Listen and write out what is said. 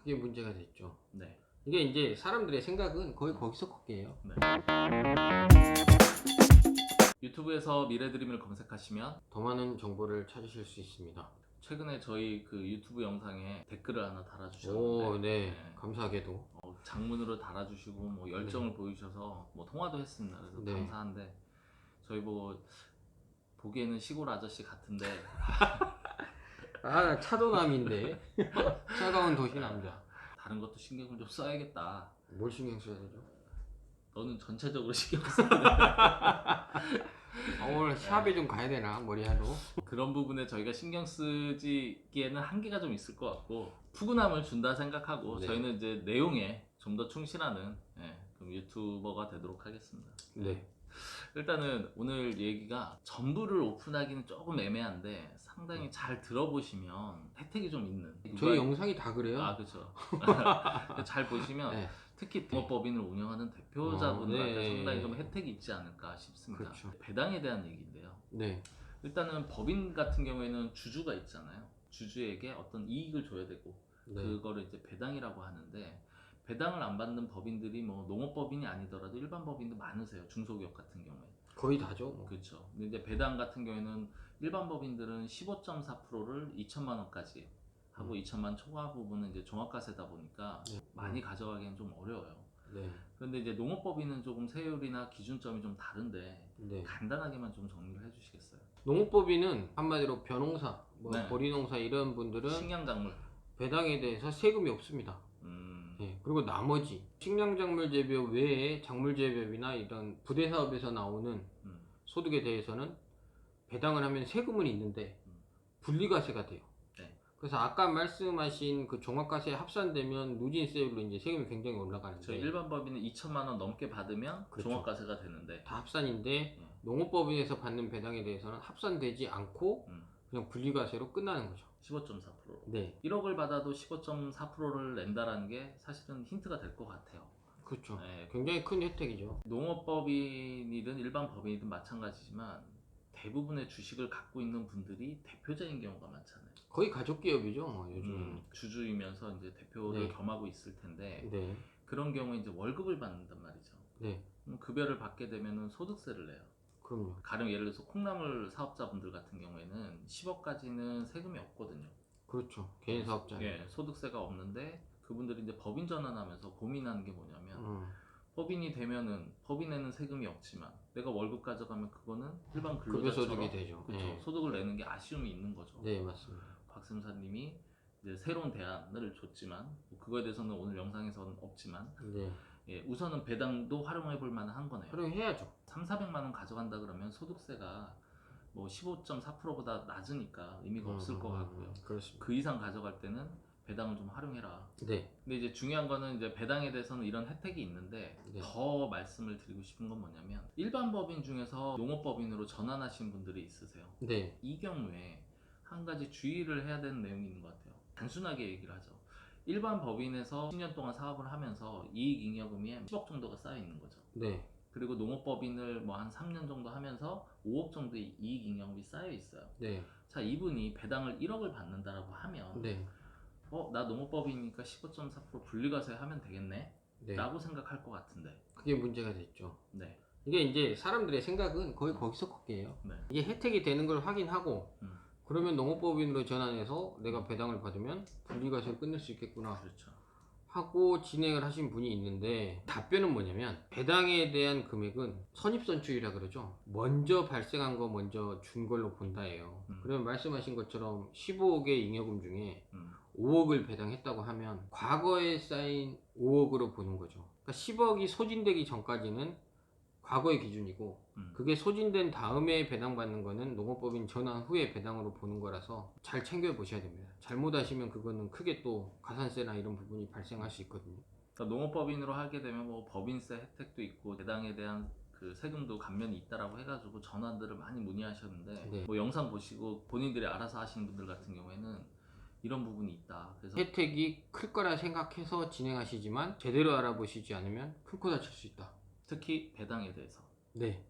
그게 문제가 됐죠. 네. 이게 이제 사람들의 생각은 거의 거기서 걷게요. 네. 유튜브에서 미래드림을 검색하시면 더 많은 정보를 찾으실 수 있습니다. 최근에 저희 그 유튜브 영상에 댓글을 하나 오, 달아주셨는데 네. 감사하게도. 장문으로 달아주시고 뭐 열정을 보여주셔서 뭐 통화도 했습니다. 그래서 네. 감사한데 저희 뭐 보기에는 시골 아저씨 같은데 나 차도남인데. 차가운 도시 남자. 다른 것도 신경을 좀 써야겠다. 뭘 신경 써야 되죠? 너는 전체적으로 신경 써. 오늘 샵에 좀 가야 되나? 머리하러. 그런 부분에 저희가 신경 쓰기에는 한계가 좀 있을 것 같고 푸근함을 준다 생각하고 네. 저희는 이제 내용에 좀 더 충실하는 그럼 유튜버가 되도록 하겠습니다. 네. 일단은 오늘 얘기가 전부를 오픈하기는 조금 애매한데 상당히 잘 들어보시면 혜택이 좀 있는 저희 영상이 다 그래요. 아 그렇죠. 잘 보시면 네. 특히 농업법인을 운영하는 대표자분들한테 네. 상당히 좀 혜택이 있지 않을까 싶습니다. 그렇죠. 배당에 대한 얘기인데요. 네. 일단은 법인 같은 경우에는 주주가 있잖아요. 주주에게 어떤 이익을 줘야 되고 네. 그거를 이제 배당이라고 하는데 배당을 안 받는 법인들이 뭐 농업법인이 아니더라도 일반 법인도 많으세요. 중소기업 같은 경우에. 거의 다죠. 뭐. 그렇죠. 근데 이제 배당 같은 경우에는 일반 법인들은 15.4%를 2천만 원까지 하고 2천만 초과 부분은 이제 종합과세다 보니까 네. 많이 가져가기는 좀 어려워요. 네. 그런데 이제 농업법인은 조금 세율이나 기준점이 좀 다른데 네. 간단하게만 좀 정리를 해주시겠어요? 농업법인은 한마디로 벼농사, 뭐 네. 보리농사 이런 분들은 식량작물. 배당에 대해서 세금이 없습니다. 네. 그리고 나머지 식량작물 재배업 외에 작물 재배업이나 이런 부대 사업에서 나오는 소득에 대해서는 배당을 하면 세금은 있는데 분리과세가 돼요. 네. 그래서 아까 말씀하신 그 종합과세에 합산되면 누진세율로 이제 세금이 굉장히 올라가는데 저 일반 법인은 2천만 원 넘게 받으면 그렇죠. 종합과세가 되는데 다 합산인데 농업법인에서 받는 배당에 대해서는 합산되지 않고 그냥 분리과세로 끝나는 거죠. 15.4%로. 네. 1억을 받아도 15.4%를 낸다라는 게 사실은 힌트가 될 것 같아요. 그렇죠. 네. 굉장히 큰 혜택이죠. 농업법인이든 일반 법인이든 마찬가지지만 대부분의 주식을 갖고 있는 분들이 대표자인 경우가 많잖아요. 거의 가족기업이죠, 요즘은. 주주이면서 이제 대표를 네. 겸하고 있을 텐데 네. 그런 경우에 이제 월급을 받는단 말이죠. 네. 그럼 급여를 받게 되면은 소득세를 내요. 그럼요. 가령 예를 들어서 콩나물 사업자분들 같은 경우에는 10억까지는 세금이 없거든요. 그렇죠. 개인 사업자. 예, 소득세가 없는데 그분들이 이제 법인 전환하면서 고민하는 게 뭐냐면 법인이 되면은 법인에는 세금이 없지만 내가 월급 가져가면 그거는 일반 근로자처럼 급여소득이 되죠. 그렇죠. 네. 소득을 내는 게 아쉬움이 있는 거죠. 네, 맞습니다. 박승사님이 이제 새로운 대안을 줬지만 뭐 그거에 대해서는 오늘 영상에서는 없지만 네. 예, 우선은 배당도 활용해 볼 만한 거네요. 활용해야죠. 3,400만 원 가져간다 그러면 소득세가 뭐 15.4%보다 낮으니까 의미가 없을 것 같고요. 그렇습니다. 그 이상 가져갈 때는 배당을 좀 활용해라. 네. 근데 이제 중요한 거는 이제 배당에 대해서는 이런 혜택이 있는데 네. 더 말씀을 드리고 싶은 건 뭐냐면 일반 법인 중에서 농업법인으로 전환하신 분들이 있으세요. 네. 이 경우에 한 가지 주의를 해야 되는 내용이 있는 것 같아요. 단순하게 얘기를 하죠. 일반 법인에서 10년 동안 사업을 하면서 이익잉여금이 10억 정도가 쌓여 있는 거죠. 네. 그리고 농업법인을 뭐 한 3년 정도 하면서 5억 정도의 이익잉여금이 쌓여 있어요. 네. 자, 이분이 배당을 1억을 받는다라고 하면 네. 나 농업법이니까 15.4% 분리과세 하면 되겠네? 네. 라고 생각할 것 같은데. 그게 문제가 됐죠. 네. 이게 이제 사람들의 생각은 거의 거기서 걷게요. 네. 이게 혜택이 되는 걸 확인하고 그러면 농업법인으로 전환해서 내가 배당을 받으면 분리과세를 끝낼 수 있겠구나 그렇죠. 하고 진행을 하신 분이 있는데 답변은 뭐냐면 배당에 대한 금액은 선입선출이라 그러죠. 먼저 발생한 거 먼저 준 걸로 본다예요. 그러면 말씀하신 것처럼 15억의 잉여금 중에 5억을 배당했다고 하면 과거에 쌓인 5억으로 보는 거죠. 그러니까 10억이 소진되기 전까지는 과거의 기준이고 그게 소진된 다음에 배당받는 거는 농업법인 전환 후에 배당으로 보는 거라서 잘 챙겨 보셔야 됩니다. 잘못하시면 그거는 크게 또 가산세나 이런 부분이 발생할 수 있거든요. 그러니까 농업법인으로 하게 되면 뭐 법인세 혜택도 있고 배당에 대한 그 세금도 감면이 있다라고 해가지고 전환들을 많이 문의하셨는데 네. 뭐 영상 보시고 본인들이 알아서 하시는 분들 같은 경우에는 이런 부분이 있다. 그래서 혜택이 클 거라 생각해서 진행하시지만 제대로 알아보시지 않으면 큰 코 다칠 수 있다. 특히 배당에 대해서 네.